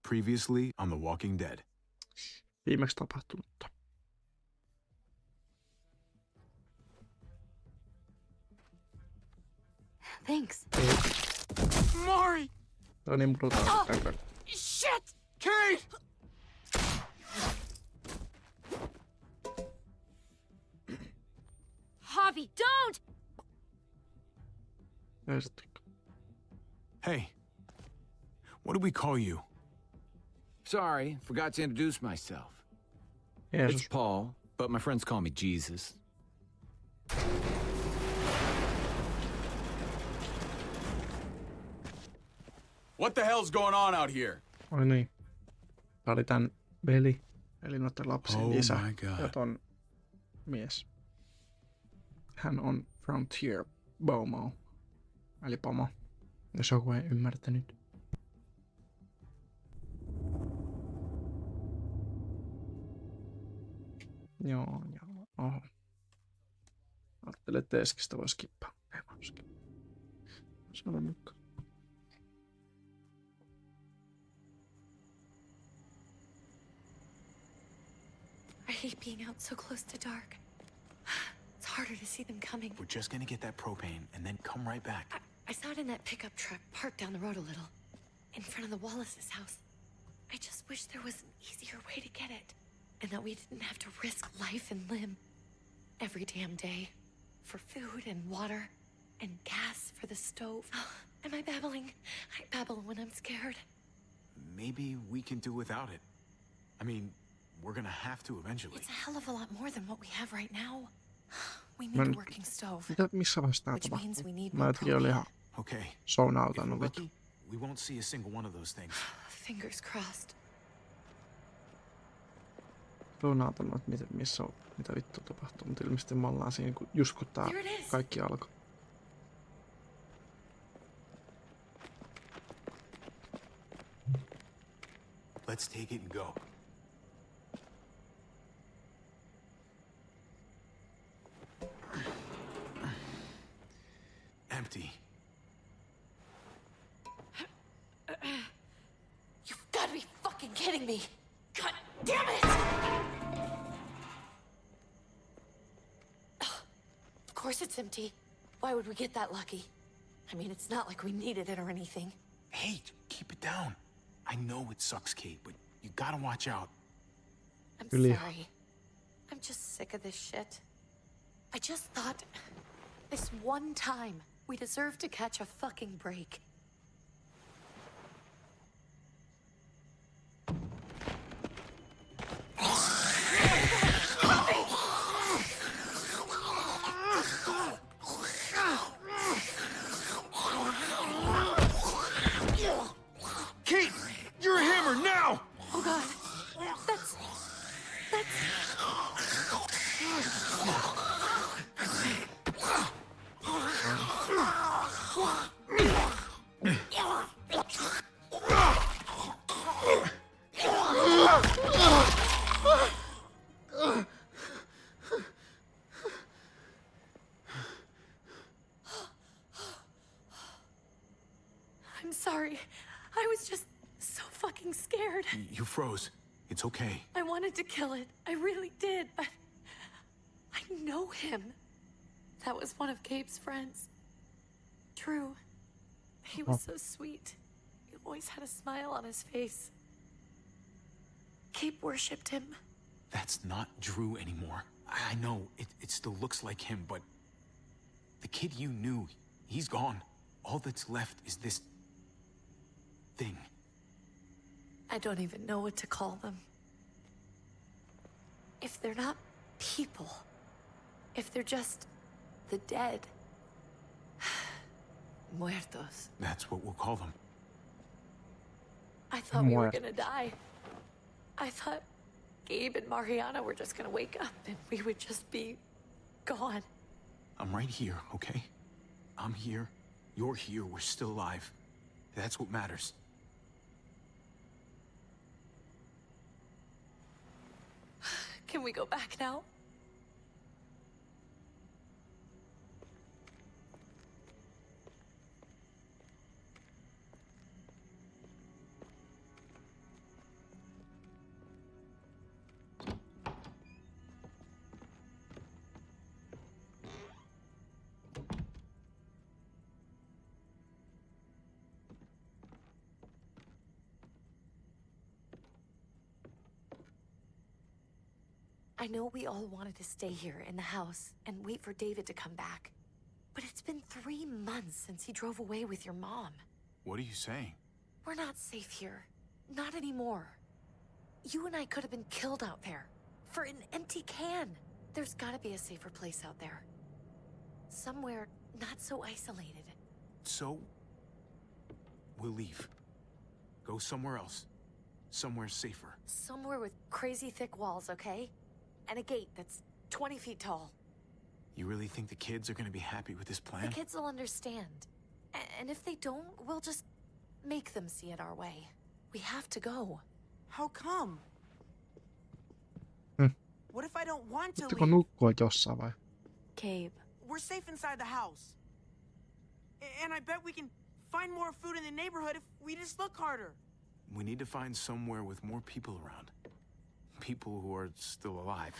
Previously on The Walking Dead. Viimeksi tapahtunutta. Thanks. Mari! Toi on niin brutaali. Shit! Kate! Javi, don't! Ei se tykkää. Hey. What do we call you? Sorry, forgot to introduce myself. Jeesus. It's Paul, but my friends call me Jesus. What the hell's going on out here? Oi niin. Tää oli tän veli. Eli noiden lapsen Oh isä. my God. Ja ton mies. Hän on Frontier Bomo. Eli pomo. Jos joku ei ymmärtänyt. Joo. Oho. Ajattelin, että Eskistä voi skippaa. Ei vaan skippaa. Se on nyt. I hate being out so close to dark. It's harder to see them coming. We're just gonna get that propane and then come right back. I saw it in that pickup truck parked down the road a little, in front of the Wallace's house. I just wish there was an easier way to get it, and that we didn't have to risk life and limb every damn day for food and water and gas for the stove. Am I babbling? I babble when I'm scared. Maybe we can do without it. I mean, we're gonna have to eventually. It's a hell of a lot more than what we have right now. We need a working stove, Missä vaiheessa tää which means tapahtuu? we need Mä more jotenkin olin ihan propane. Okay. If sounautanut we're vittu. lucky, we won't see a single one of those things. Fingers crossed. Sounautanut, että mitä vittu tapahtuu. Mutta ilmeisesti me ollaan siinä just kun tää There it is. kaikki alkoi. Let's take it and go. Empty. You've got to be fucking kidding me! God damn it! Of course it's empty. Why would we get that lucky? I mean, it's not like we needed it or anything. Hey, keep it down. I know it sucks, Kate, but you gotta watch out. I'm Really? sorry. I'm just sick of this shit. I just thought this one time we deserve to catch a fucking break. Kate, you're a hammer now! Oh god. That's... I'm sorry. I was just so fucking scared. You froze. It's okay. I wanted to kill it. I really did, but I know him. That was one of Gabe's friends. Drew. He was so sweet. He always had a smile on his face. Gabe worshipped him. That's not Drew anymore. I know, it still looks like him, but the kid you knew, he's gone. All that's left is this thing. I don't even know what to call them. If they're not people, if they're just the dead, muertos. That's what we'll call them. I thought we were Muertos. gonna die. I thought Gabe and Mariana were just gonna wake up and we would just be gone. I'm right here, okay? I'm here. You're here. We're still alive. That's what matters. Can we go back now? I know we all wanted to stay here in the house and wait for David to come back. But it's been 3 months since he drove away with your mom. What are you saying? We're not safe here. Not anymore. You and I could have been killed out there. For an empty can. There's gotta be a safer place out there. Somewhere not so isolated. So, we'll leave. Go somewhere else. Somewhere safer. Somewhere with crazy thick walls, okay? And a gate that's 20 feet tall. You really think the kids are gonna be happy with this plan? The kids will understand. And if they don't, we'll just make them see it our way. We have to go. How come? What if I don't want to Voitteko leave? nukkua jossain vai? Gabe. We're safe inside the house. And I bet we can find more food in the neighborhood if we just look harder. We need to find somewhere with more people around. People who are still alive.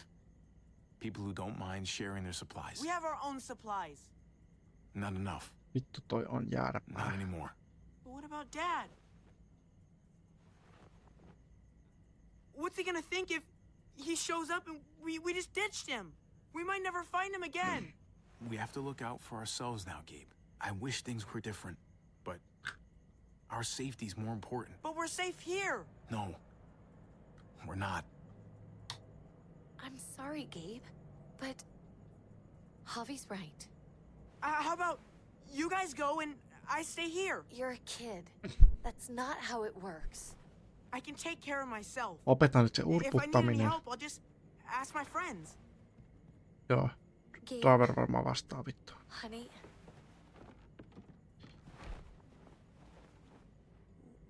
People who don't mind sharing their supplies. We have our own supplies. Not enough. Vittu toi on Not jääräpää. anymore. But what about Dad? What's he gonna think if he shows up and we just ditched him? We might never find him again. We have to look out for ourselves now, Gabe. I wish things were different, but our safety's more important. But we're safe here. No, we're not. I'm sorry, Gabe. But Javi's right. How about you guys go and I stay here? You're a kid. That's not how it works. I can take care of myself. Opetan nyt se If I need any urputtaminen. help, I'll just ask my friends. Joo, Gabe, Driver varmaan vastaa vittu. honey,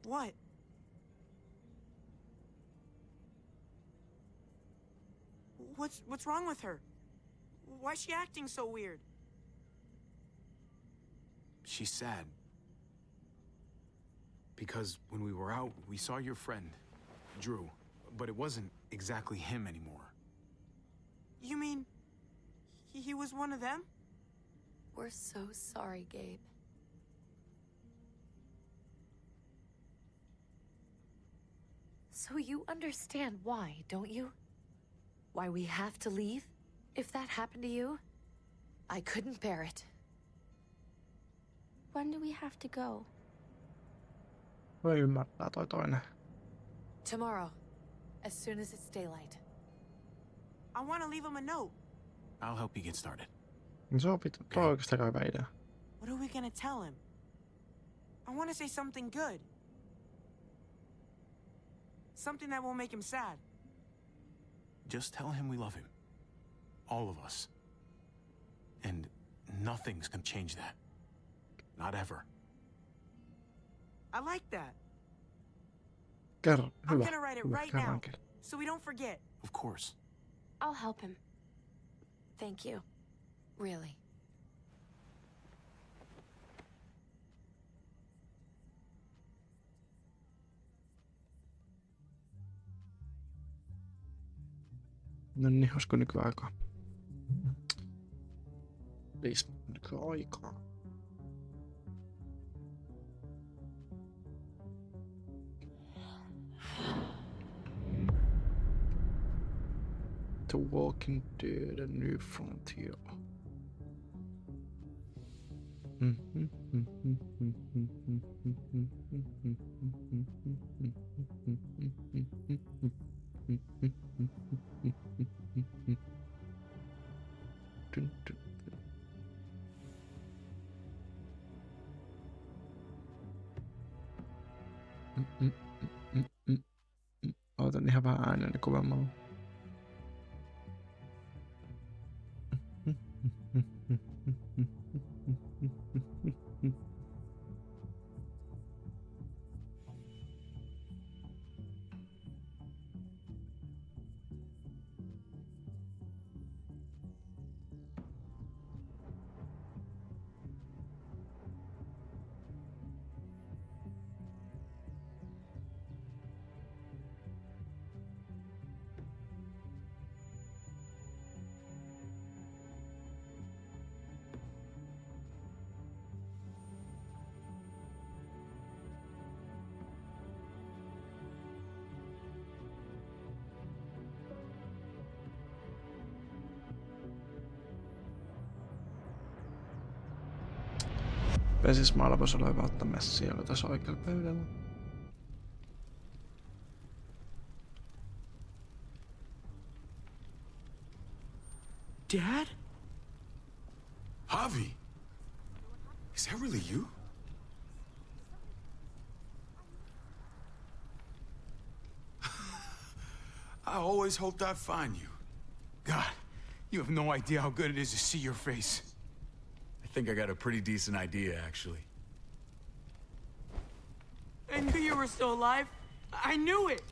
What? What's wrong with her? Why's she acting so weird? She's sad. Because when we were out, we saw your friend, Drew, but it wasn't exactly him anymore. You mean he was one of them? we're so sorry, Gabe. So you understand why, don't you? Why we have to leave? If that happened to you, I couldn't bear it. When do we have to go? Voi ymmärtää toi toinen. Tomorrow, as soon as it's daylight. I want to leave him a note. I'll help you get started. No se on vittu, toi on oikeastaan aika hyvä idea. What are we gonna tell him? I want to say something good. Something that won't make him sad. Just tell him we love him. All of us. And nothing's gonna change that. Not ever. I like that. Kerro, I'm hyvä. gonna write it Hyvä, right now, kerrankin. so we don't forget. Of course. I'll help him. Thank you. Really. No niin, olisiko nykyaikaa? Please, nykyaikaa. To walking to the new frontier. Otan ihan vähän ääneni kovemmalla. Vesismaalla voisi olla hyvä ottaa messiä, joka tässä oikealla pöydällä. Dad? Javi, is that really you? I always hoped I'd find you. God, you have no idea how good it is to see your face. I think I got a pretty decent idea, actually. I knew you were still alive. I knew it.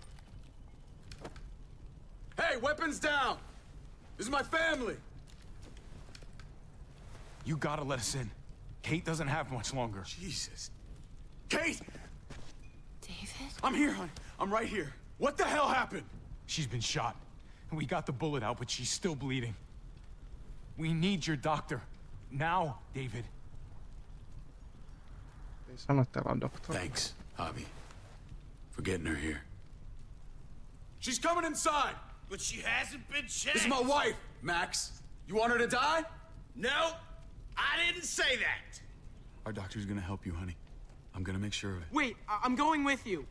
Hey, weapons down! This is my family! You gotta let us in. Kate doesn't have much longer. Jesus. Kate! David? I'm here, hon. I'm right here. What the hell happened? She's been shot. We got the bullet out, but she's still bleeding. We need your doctor. Now, David. Ei sano, että täällä on doktori. Thanks, Javi, for getting her here. She's coming inside! But she hasn't been checked. This is my wife, Max. You want her to die? No, I didn't say that. Our doctor's gonna help you, honey. I'm gonna make sure of it. Wait, I'm going with you.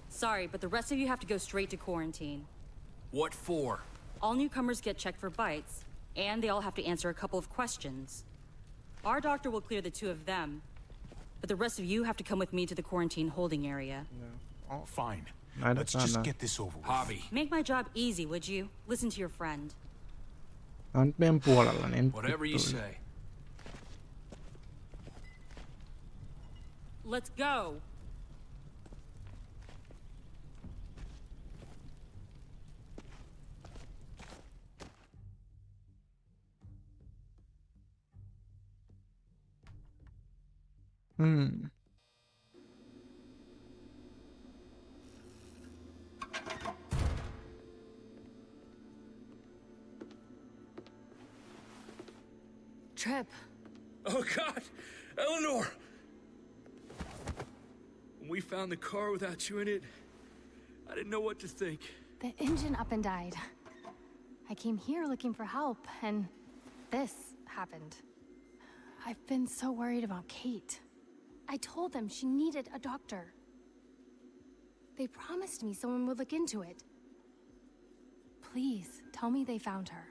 Sorry, but the rest of you have to go straight to quarantine. What for? All newcomers get checked for bites, and they all have to answer a couple of questions. Our doctor will clear the two of them, but the rest of you have to come with me to the quarantine holding area. Oh, fine. Näin Let's on just nää. get this over with. Javi, Make my job easy, would you? Listen to your friend. Tää on nyt meidän puolella, niin whatever you vittuille. say. Let's go! Trip. Oh God, Eleanor! When we found the car without you in it, I didn't know what to think. The engine up and died. I came here looking for help, and this happened. I've been so worried about Kate. I told them she needed a doctor. They promised me someone would look into it. Please, tell me they found her.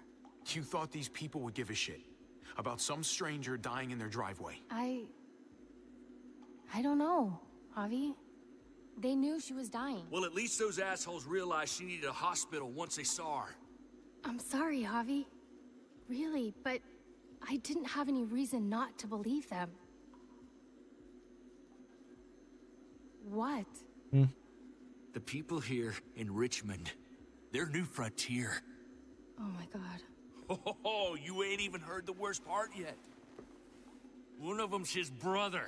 You thought these people would give a shit about some stranger dying in their driveway. I don't know, Javi. They knew she was dying. Well, at least those assholes realized she needed a hospital once they saw her. I'm sorry, Javi. Really, but I didn't have any reason not to believe them. What? The people here in Richmond, their new frontier. Oh my god. Oh, you ain't even heard the worst part yet. One of them's his brother.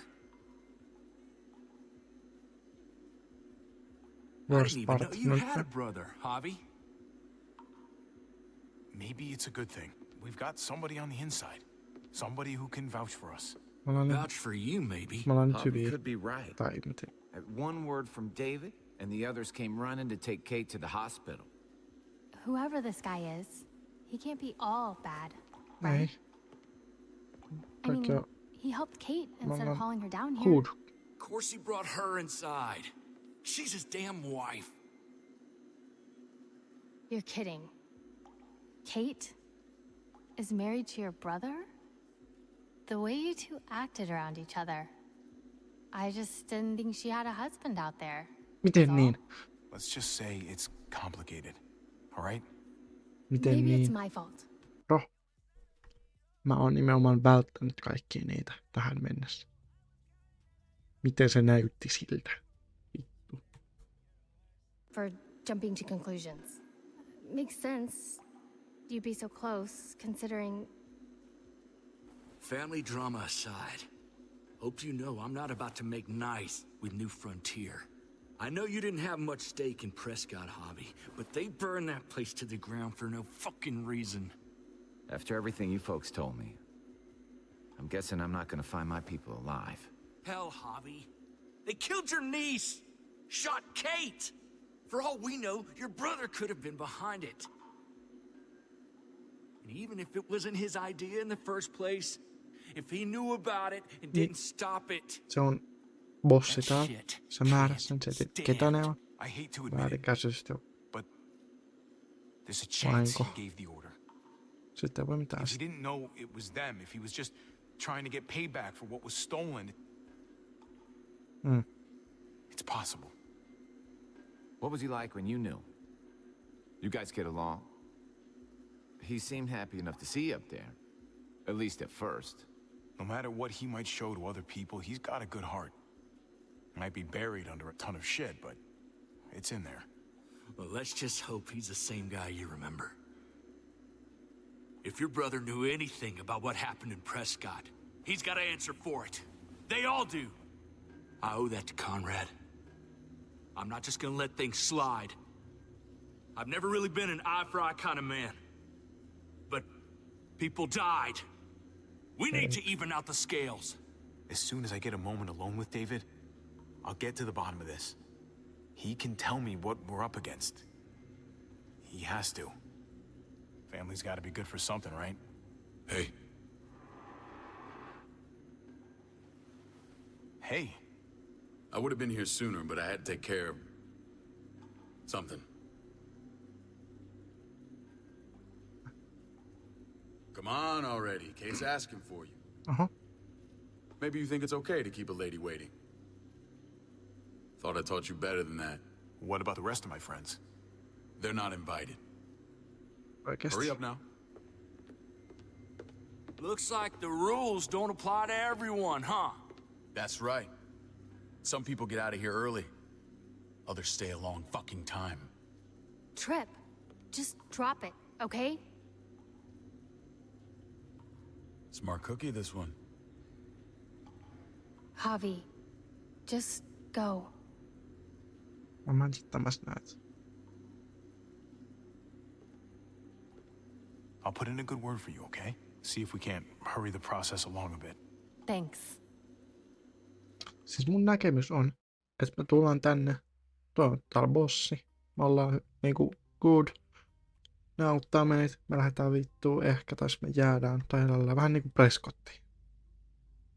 I Worst didn't even know part you nyt. had a brother, Javi. Maybe it's a good thing. We've got somebody on the inside. Somebody who can vouch for us. Me ollaan nyt, Vouch for you, maybe. me ollaan nyt Javi hyviä. could be right. Tai en tiedä. One word from David, and the others came running to take Kate to the hospital. Whoever this guy is, he can't be all bad. Ei. I mean, Kaikki on he helped Kate instead ollaan of hauling her down here. good. Of course he brought her inside. She's his damn wife. You're kidding. Kate is married to your brother? The way you two acted around each other. I just didn't think she had a husband out there. Miten niin? Let's just say it's complicated. All right? Miten Maybe it's niin? my fault. Bro. Mä oon nimenomaan välttänyt kaikkia niitä tähän mennessä. Miten se näytti siltä? Vittu. For jumping to conclusions. Makes sense. You'd be so close, considering... Family drama aside, hope you know I'm not about to make nice with New Frontier. I know you didn't have much stake in Prescott, Javi, but they burned that place to the ground for no fucking reason. After everything you folks told me, I'm guessing I'm not gonna find my people alive. Hell, Javi. They killed your niece! Shot Kate! For all we know, your brother could have been behind it. And even if it wasn't his idea in the first place, if he knew about it and didn't stop it. Se on bossi täällä. Se määräsi sen, se ketä ne on. I hate to admit it, Väärinkäsitystä. but there's a chance Vahinko. he gave the order. Sitten ei voi mitään. If he didn't know it was them, if he was just trying to get payback for what was stolen, it's possible. What was he like when you knew? You guys get along? He seemed happy enough to see you up there. At least at first. No matter what he might show to other people, he's got a good heart. Might be buried under a ton of shit, but it's in there. Well, let's just hope he's the same guy you remember. If your brother knew anything about what happened in Prescott, he's got to answer for it. They all do. I owe that to Conrad. I'm not just gonna let things slide. I've never really been an eye-for-eye kind of man. But people died. We need to even out the scales. As soon as I get a moment alone with David, I'll get to the bottom of this. He can tell me what we're up against. He has to. Family's got to be good for something, right? Hey. Hey. I would have been here sooner, but I had to take care of something. Come on already. Kate's asking for you. Aha. Maybe you think it's okay to keep a lady waiting. Thought I taught you better than that. What about the rest of my friends? They're not invited. Oikeesti. Hurry up now. Looks like the rules don't apply to everyone, huh? That's right. Some people get out of here early. Others stay a long fucking time. Trip, just drop it, okay? Smart cookie, this one. Javi, just go. Mä jittämässä näet. I'll put in a good word for you, okay? See if we can't hurry the process along a bit. Thanks. Siis mun näkemys on, että me tullaan tänne. Täällä bossi. Me ollaan niinku good. Ne auttaa meitä. Me lähdetään vittuun ehkä, tai me jäädään. Tai tällä vähän niinku Prescottiin.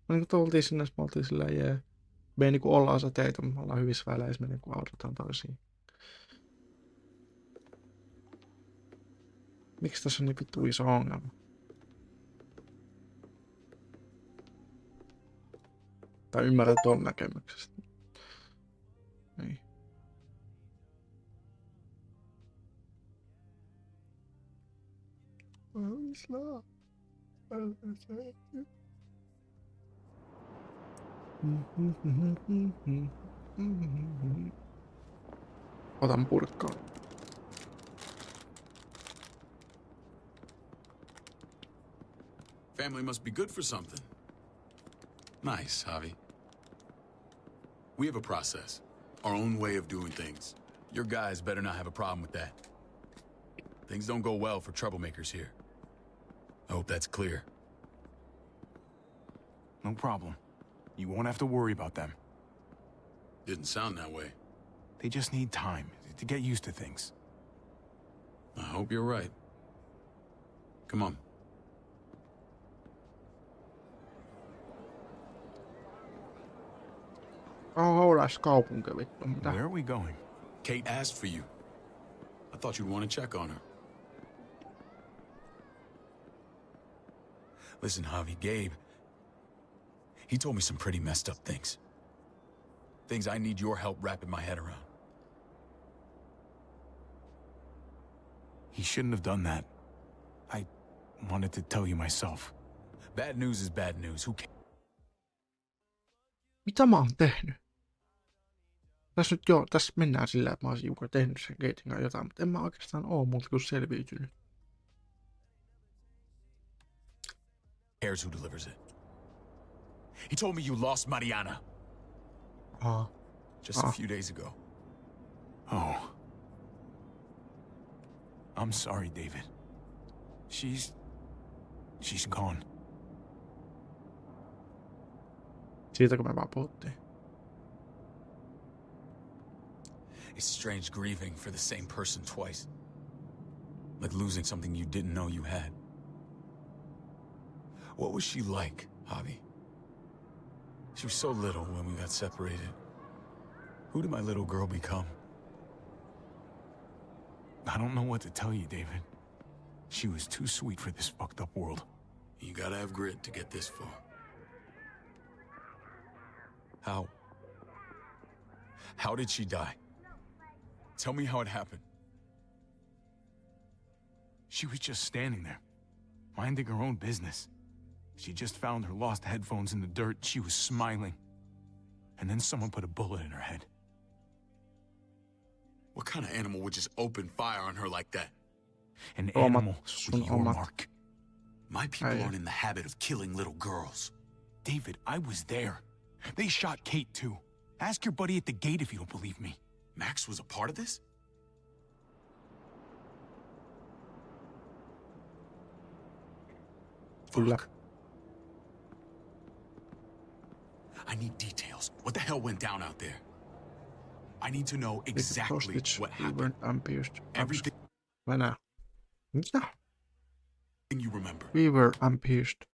Me niinku tultiin sinne, me oltiin silleen jee. Me ei niinku olla osa teitä, me ollaan hyvissä väleissä, me niinku autetaan toisiin. Miksi tässä on niin vittu iso ongelma? Tai ymmärrän ton näkemyksestä. Niin. Otan purkkaan. Family must be good for something. Nice, Javi. We have a process, our own way of doing things. Your guys better not have a problem with that. Things don't go well for troublemakers here. I hope that's clear. No problem. You won't have to worry about them. Didn't sound that way. They just need time to get used to things. I hope you're right. Come on. Hauras kaupunki vittu, mitä? Where are we going? Kate asked for you. I thought you'd want to check on her. Listen, Javi, Gabe, he told me some pretty messed up things. Things I need your help wrapping my head around. He shouldn't have done that. I wanted to tell you myself. Bad news is bad news. Who cares? Mitä mä oon tehnyt? Tässä mennään sillä, että mä oon hiukan tehnyt sen Gaten kanssa jotain, mutta en mä oikeastaan oo muuta kuin selviytynyt. Here's who delivers it. He told me you lost Mariana. Just a few days ago. Oh. I'm sorry, David. She's gone. Siitä kun me vaan puhuttiin. It's strange grieving for the same person twice. Like losing something you didn't know you had. What was she like? Javi. She was so little when we got separated. Who did my little girl become? I don't know what to tell you, David. She was too sweet for this fucked up world. You gotta have grit to get this far. How did she die? Tell me how it happened. She was just standing there, minding her own business. She just found her lost headphones in the dirt. She was smiling. And then someone put a bullet in her head. What kind of animal would just open fire on her like that? An animal with your mark. My people aren't in the habit of killing little girls. David, I was there. They shot Kate too. Ask your buddy at the gate if you don't believe me. Max was a part of this? Fuck. I need details. What the hell went down out there? I need to know exactly what happened. Everything Mitä? you remember. We were ambushed.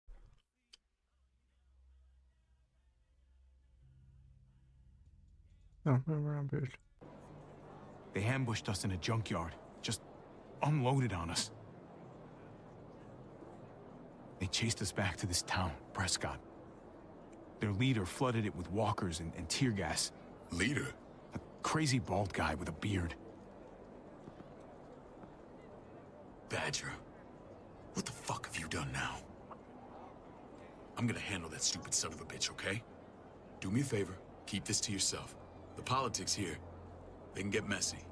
No, we were ambushed. They ambushed us in a junkyard. Just unloaded on us. They chased us back to this town, Prescott. Their leader flooded it with walkers and tear gas. Leader? A crazy bald guy with a beard. Badger, what the fuck have you done now? I'm gonna handle that stupid son of a bitch, okay? Do me a favor, keep this to yourself. The politics here, they can get messy.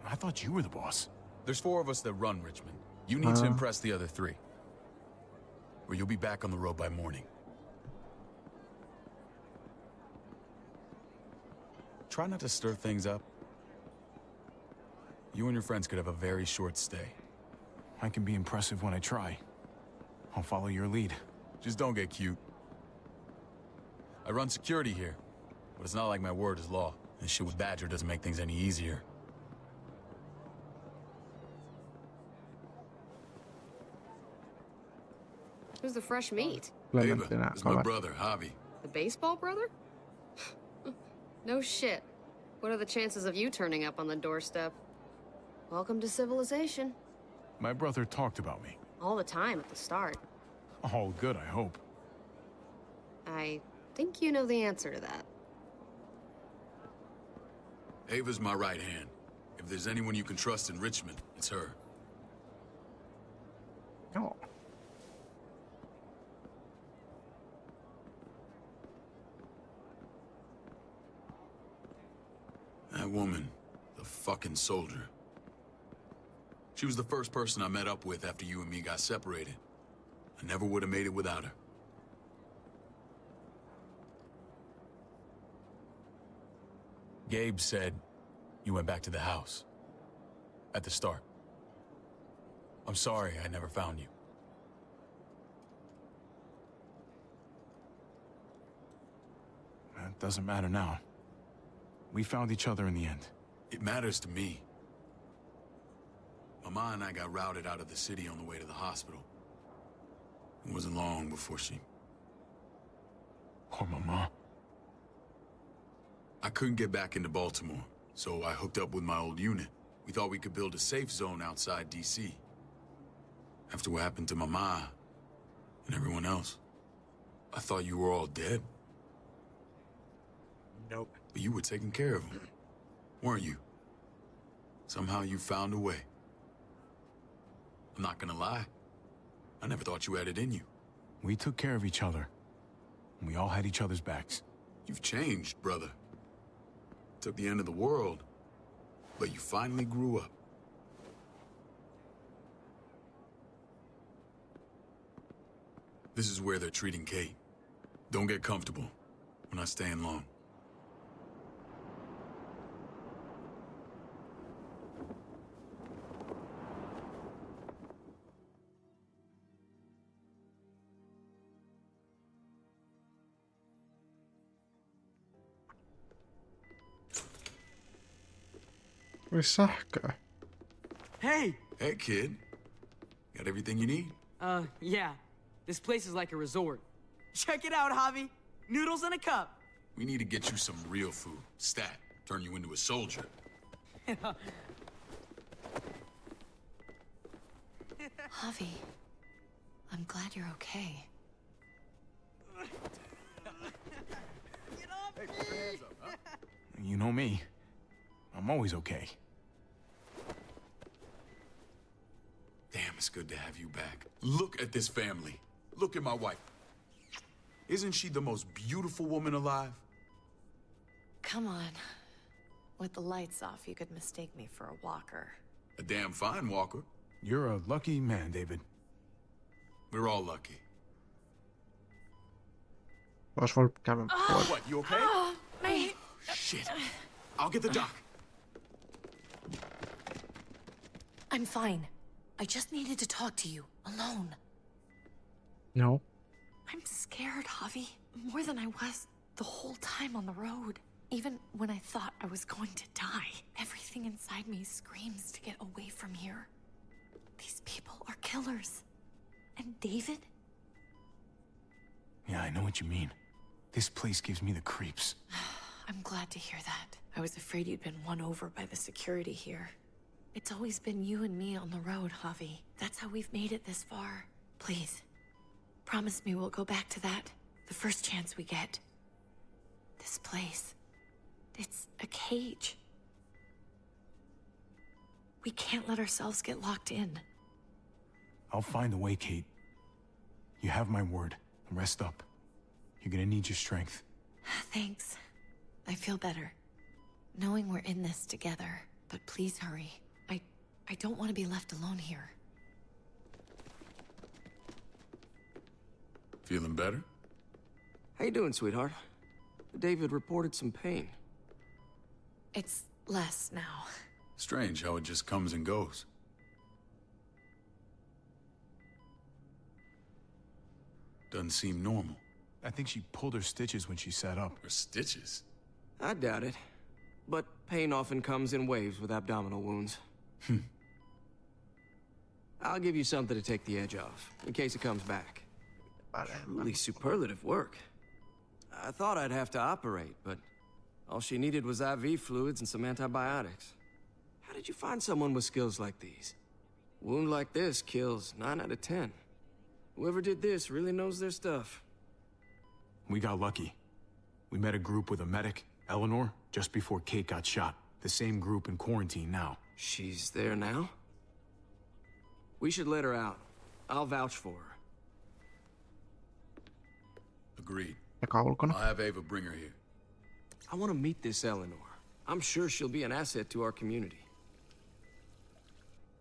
I thought you were the boss. There's 4 of us that run Richmond. You need to impress the other 3. Or you'll be back on the road by morning. Try not to stir things up. You and your friends could have a very short stay. I can be impressive when I try. I'll follow your lead. Just don't get cute. I run security here, but it's not like my word is law. And shit with Badger doesn't make things any easier. Who's the fresh meat? Ava, it's my brother, Javi. The baseball brother? No shit. What are the chances of you turning up on the doorstep? Welcome to civilization. My brother talked about me. All the time at the start. All good, I hope. I think you know the answer to that. Ava's my right hand. If there's anyone you can trust in Richmond, it's her. Oh. That woman, the fucking soldier. She was the first person I met up with after you and me got separated. I never would have made it without her. Gabe said you went back to the house. At the start. I'm sorry I never found you. That doesn't matter now. We found each other in the end. It matters to me. Mama and I got routed out of the city on the way to the hospital. It wasn't long before she... Poor Mama. I couldn't get back into Baltimore, so I hooked up with my old unit. We thought we could build a safe zone outside D.C. After what happened to Mama and everyone else, I thought you were all dead. Nope. But you were taking care of them, weren't you? Somehow you found a way. I'm not gonna lie. I never thought you had it in you. We took care of each other. And we all had each other's backs. You've changed, brother. Took the end of the world, but you finally grew up. This is where they're treating Kate. Don't get comfortable. We're not staying long. With sähköä. Hey! Hey, kid. Got everything you need? Yeah. This place is like a resort. Check it out, Javi. Noodles in a cup. We need to get you some real food. Stat. Turn you into a soldier. Javi, I'm glad you're okay. You know me. I'm always okay. Damn, it's good to have you back. Look at this family. Look at my wife. Isn't she the most beautiful woman alive? Come on. With the lights off, you could mistake me for a walker. A damn fine walker. You're a lucky man, David. We're all lucky. Ois voinut käydä pois. What, you okay? Shit. I'll get the doc. I'm fine. I just needed to talk to you, alone. No. I'm scared, Javi. More than I was the whole time on the road. Even when I thought I was going to die, everything inside me screams to get away from here. These people are killers. And David? Yeah, I know what you mean. This place gives me the creeps. I'm glad to hear that. I was afraid you'd been won over by the security here. It's always been you and me on the road, Javi. That's how we've made it this far. Please, promise me we'll go back to that the first chance we get. This place, it's a cage. We can't let ourselves get locked in. I'll find a way, Kate. You have my word. Rest up. You're gonna need your strength. Thanks. I feel better. Knowing we're in this together. But please hurry. I don't want to be left alone here. Feeling better? How you doing, sweetheart? David reported some pain. It's less now. Strange how it just comes and goes. Doesn't seem normal. I think she pulled her stitches when she sat up. Her stitches? I doubt it. But pain often comes in waves with abdominal wounds. I'll give you something to take the edge off, in case it comes back. Truly superlative work. I thought I'd have to operate, but all she needed was IV fluids and some antibiotics. How did you find someone with skills like these? A wound like this kills 9 out of 10. Whoever did this really knows their stuff. We got lucky. We met a group with a medic, Eleanor, just before Kate got shot. The same group in quarantine now. She's there now? We should let her out. I'll vouch for her. Agreed. Eka ulkona. I'll have Ava bring her here. I want to meet this Eleanor. I'm sure she'll be an asset to our community.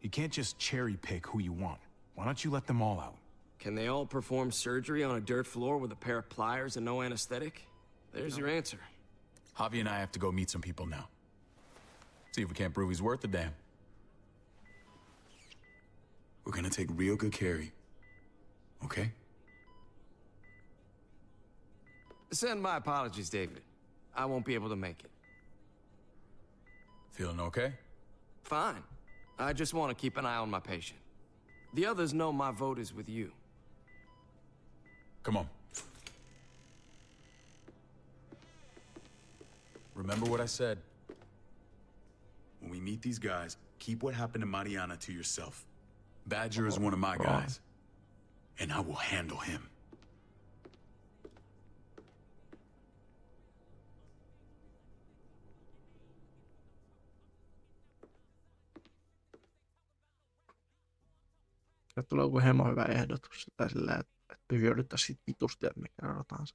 You can't just cherry pick who you want. Why don't you let them all out? Can they all perform surgery on a dirt floor with a pair of pliers and no anesthetic? There's your answer. Javi and I have to go meet some people now. See if we can't prove he's worth a damn. We're gonna take real good care of you. Okay? Send my apologies, David. I won't be able to make it. Feeling okay? Fine. I just want to keep an eye on my patient. The others know my vote is with you. Come on. Remember what I said. When we meet these guys, keep what happened to Mariana to yourself. Badger is one of my guys, and I will handle him. Ja tulee joku hemo hyvä ehdotus. Tai silleen, että hyödyttäisiin vitusti, että me kerrotaan se.